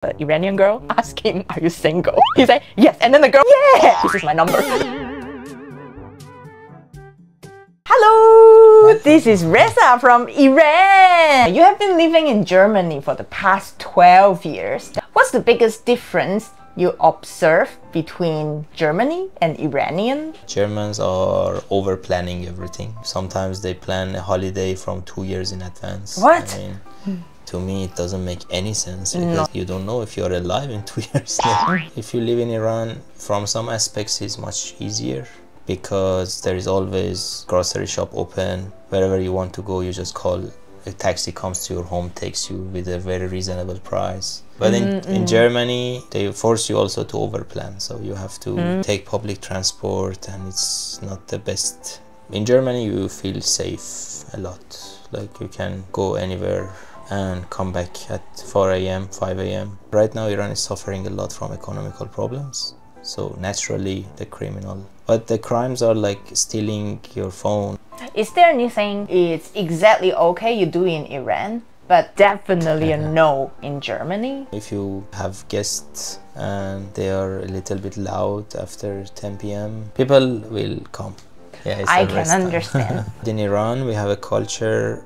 The Iranian girl asked him, "Are you single?" He said, "Yes." And then the girl, "Yeah, this is my number." Hello, this is Reza from Iran. You have been living in Germany for the past 12 years. What's the biggest difference you observe between Germany and Iranian? Germans are over planning everything. Sometimes they plan a holiday from 2 years in advance. What? To me, it doesn't make any sense because you don't know if you're alive in 2 years. If you live in Iran, from some aspects, it's much easier because there is always grocery shop open. Wherever you want to go, you just call. A taxi comes to your home, takes you with a very reasonable price. But in Germany, they force you also to overplan. So you have to take public transport and it's not the best. In Germany, you feel safe a lot. Like you can go anywhere and come back at 4 a.m., 5 a.m. Right now, Iran is suffering a lot from economical problems. So naturally, the criminal. But the crimes are like stealing your phone. Is there anything it's exactly okay you do in Iran, but definitely a no in Germany? If you have guests and they are a little bit loud after 10 p.m., people will come. Yeah, I can understand. In Iran, we have a culture,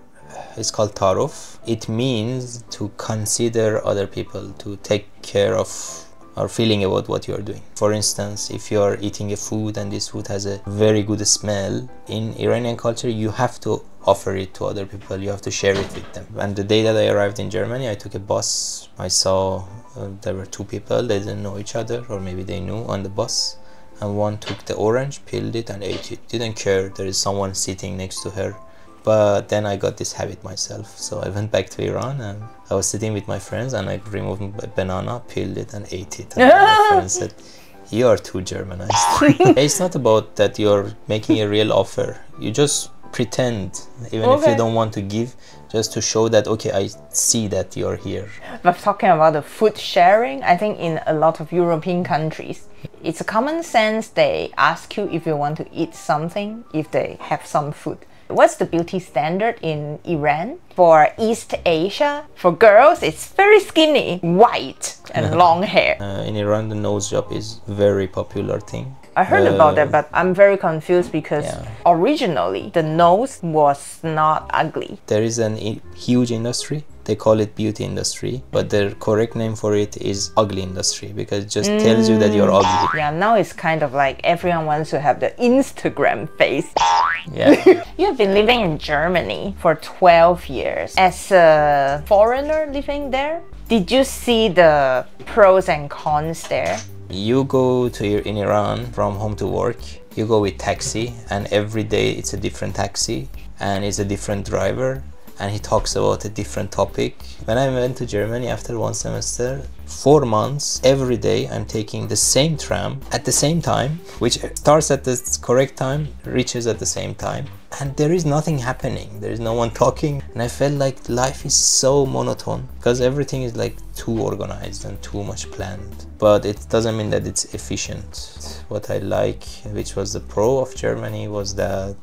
it's called taruf. It means to consider other people, to take care of or feeling about what you are doing. For instance, if you are eating a food and this food has a very good smell, in Iranian culture you have to offer it to other people, you have to share it with them. And the day that I arrived in Germany, I took a bus. I saw there were two people, they didn't know each other, or maybe they knew, on the bus, and one took the orange, peeled it and ate it. Didn't care there is someone sitting next to her. But then I got this habit myself, so I went back to Iran and I was sitting with my friends and I removed a banana, peeled it and ate it. And my friend said, "You are too Germanized." It's not about that you're making a real offer. You just pretend, even if you don't want to give, just to show that, okay, I see that you're here. But talking about the food sharing, I think in a lot of European countries, it's a common sense they ask you if you want to eat something, if they have some food. What's the beauty standard in Iran? For East Asia, for girls, it's very skinny, white, and long hair. In Iran, the nose job is very popular thing. I heard about that, but I'm very confused because originally the nose was not ugly. There is a huge industry. They call it beauty industry, but the correct name for it is ugly industry because it just tells you that you're ugly. Yeah, now it's kind of like everyone wants to have the Instagram face. Yeah. You have been living in Germany for 12 years. As a foreigner living there, did you see the pros and cons there? You go in Iran from home to work, you go with taxi, and every day it's a different taxi and it's a different driver. And he talks about a different topic. When I went to Germany after 1 semester, 4 months, every day I'm taking the same tram at the same time, which starts at the correct time, reaches at the same time. And there is nothing happening. There is no one talking. And I felt like life is so monotone because everything is like too organized and too much planned. But it doesn't mean that it's efficient. What I like, which was the pro of Germany, was that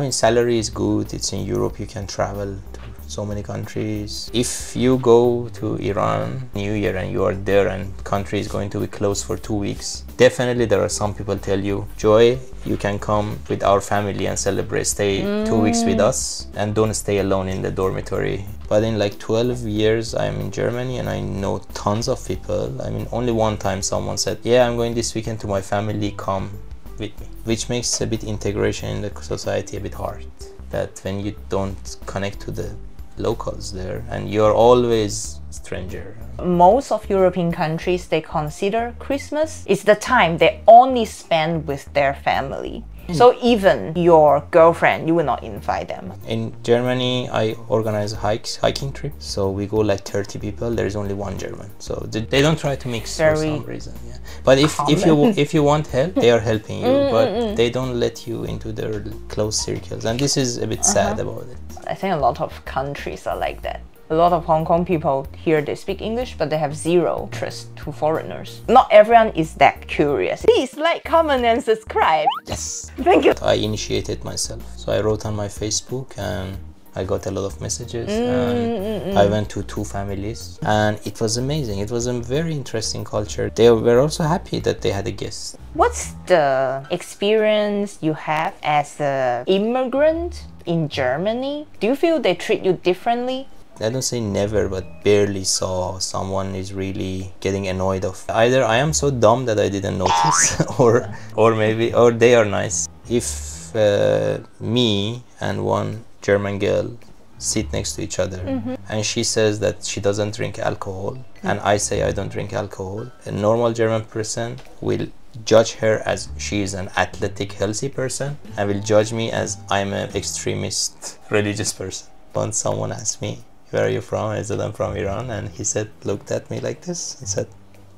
salary is good. It's in Europe. You can travel to so many countries. If you go to Iran New Year and you are there and country is going to be closed for 2 weeks, definitely there are some people tell you, "Joy, you can come with our family and celebrate. Stay 2 weeks with us and don't stay alone in the dormitory." But in like 12 years I'm in Germany and I know tons of people. Only one time someone said, "Yeah, I'm going this weekend to my family, come with me," which makes a bit integration in the society a bit hard. That when you don't connect to the locals there and you're always stranger. Most of European countries, they consider Christmas is the time they only spend with their family. So even your girlfriend, you will not invite them. In Germany, I organize hiking trip. So we go like 30 people. There is only one German. So they don't try to mix for some reason. Yeah. But if you want help, they are helping you. But they don't let you into their close circles. And this is a bit sad about it. I think a lot of countries are like that. A lot of Hong Kong people here, they speak English, but they have zero interest to foreigners. Not everyone is that curious. Please like, comment, and subscribe. Yes. Thank you. I initiated myself. So I wrote on my Facebook and I got a lot of messages, and I went to 2 families, and it was amazing. It was a very interesting culture. They were also happy that they had a guest. What's the experience you have as an immigrant in Germany? Do you feel they treat you differently? I don't say never, but barely saw someone is really getting annoyed of. Either I am so dumb that I didn't notice, or they are nice. If me and one German girl sit next to each other, and she says that she doesn't drink alcohol, and I say I don't drink alcohol, a normal German person will judge her as she is an athletic, healthy person, and will judge me as I'm an extremist, religious person. Once someone asked me, "Where are you from?" I said, "I'm from Iran," and he said, looked at me like this and said,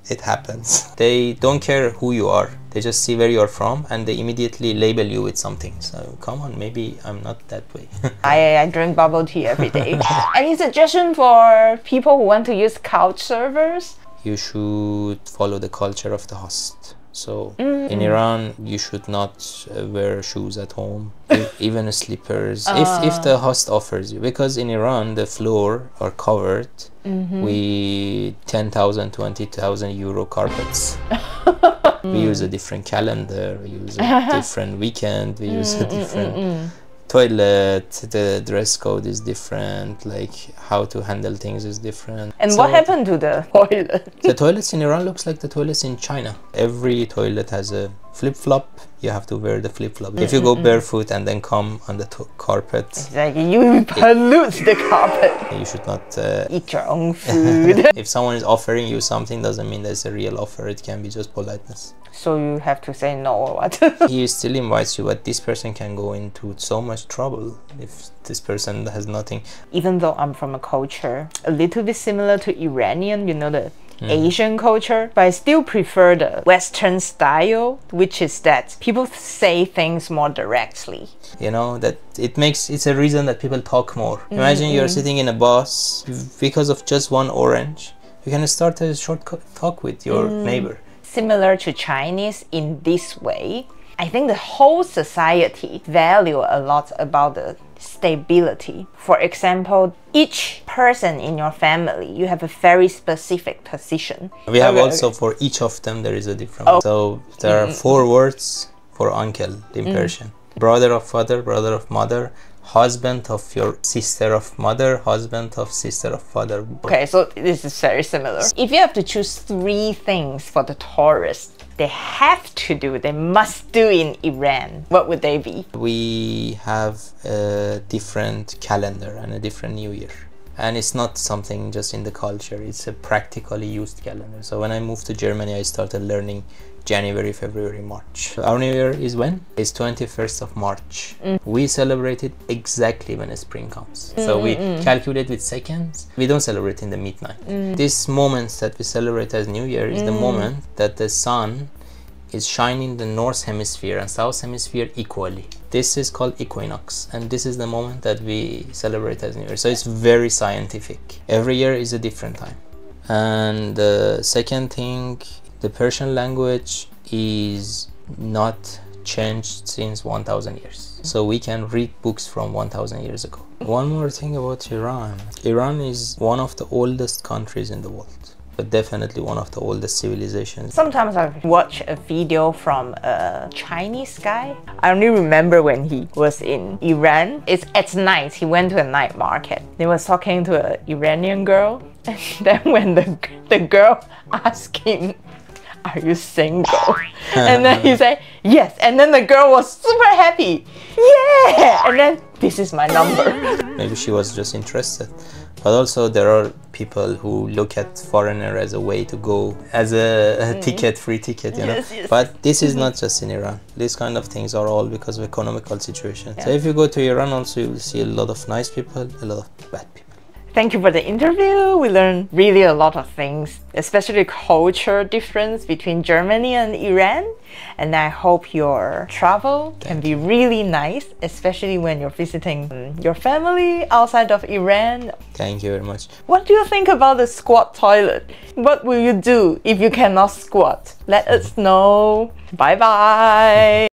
"It happens." They don't care who you are. They just see where you're from and they immediately label you with something. So come on, maybe I'm not that way. I drink bubble tea every day. Any suggestion for people who want to use couch servers? You should follow the culture of the host. So in Iran, you should not wear shoes at home, even slippers, if the host offers you. Because in Iran, the floor are covered with 10,000, 20,000 euro carpets. We use a different calendar, we use a different weekend, we use a different toilet, the dress code is different, like how to handle things is different. And so what happened to the toilet? The toilets in Iran looks like the toilets in China. Every toilet has a flip-flop. You have to wear the flip-flop. If you go barefoot and then come on the carpet, it's like you pollute the carpet. You should not eat your own food. If someone is offering you something, doesn't mean that's a real offer. It can be just politeness. So you have to say no or what? He still invites you, but this person can go into so much trouble if this person has nothing. Even though I'm from a culture a little bit similar to Iranian, you know, the Asian culture, but I still prefer the Western style, which is that people say things more directly. You know, that it's a reason that people talk more. Imagine you're sitting in a bus, because of just one orange, you can start a short talk with your neighbor. Similar to Chinese in this way, I think the whole society value a lot about the stability. For example, each person in your family, you have a very specific position. We have also for each of them there is a different one. So there are 4 words for uncle in Persian. Brother of father, brother of mother, husband of your sister of mother, husband of sister of father. Okay, so this is very similar. If you have to choose 3 things for the tourists, they must do in Iran, what would they be? We have a different calendar and a different New Year. And it's not something just in the culture, it's a practically used calendar. So when I moved to Germany, I started learning January, February, March. Our New Year is when? It's 21st of March. We celebrate it exactly when spring comes. So we calculate with seconds. We don't celebrate in the midnight. This moment that we celebrate as New Year is the moment that the sun is shining the north hemisphere and south hemisphere equally. This is called equinox, and this is the moment that we celebrate as New Year. So it's very scientific. Every year is a different time. And the second thing, the Persian language is not changed since 1000 years. So we can read books from 1000 years ago. One more thing about Iran. Iran is one of the oldest countries in the world, but definitely one of the oldest civilizations. Sometimes I watch a video from a Chinese guy. I only remember when he was in Iran. It's at night. He went to a night market. He was talking to an Iranian girl. And then when the girl asked him, "Are you single?" And then he said, "Yes." And then the girl was super happy. Yeah! And then, "This is my number." Maybe she was just interested. But also there are people who look at foreigner as a way to go, as a ticket, free ticket, you know. Yes. But this is not just in Iran. These kind of things are all because of economical situation. So if you go to Iran also, you will see a lot of nice people, a lot of bad people. Thank you for the interview. We learned really a lot of things, especially culture difference between Germany and Iran. And I hope your travel can be really nice, especially when you're visiting your family outside of Iran. Thank you very much. What do you think about the squat toilet? What will you do if you cannot squat? Let us know. Bye bye.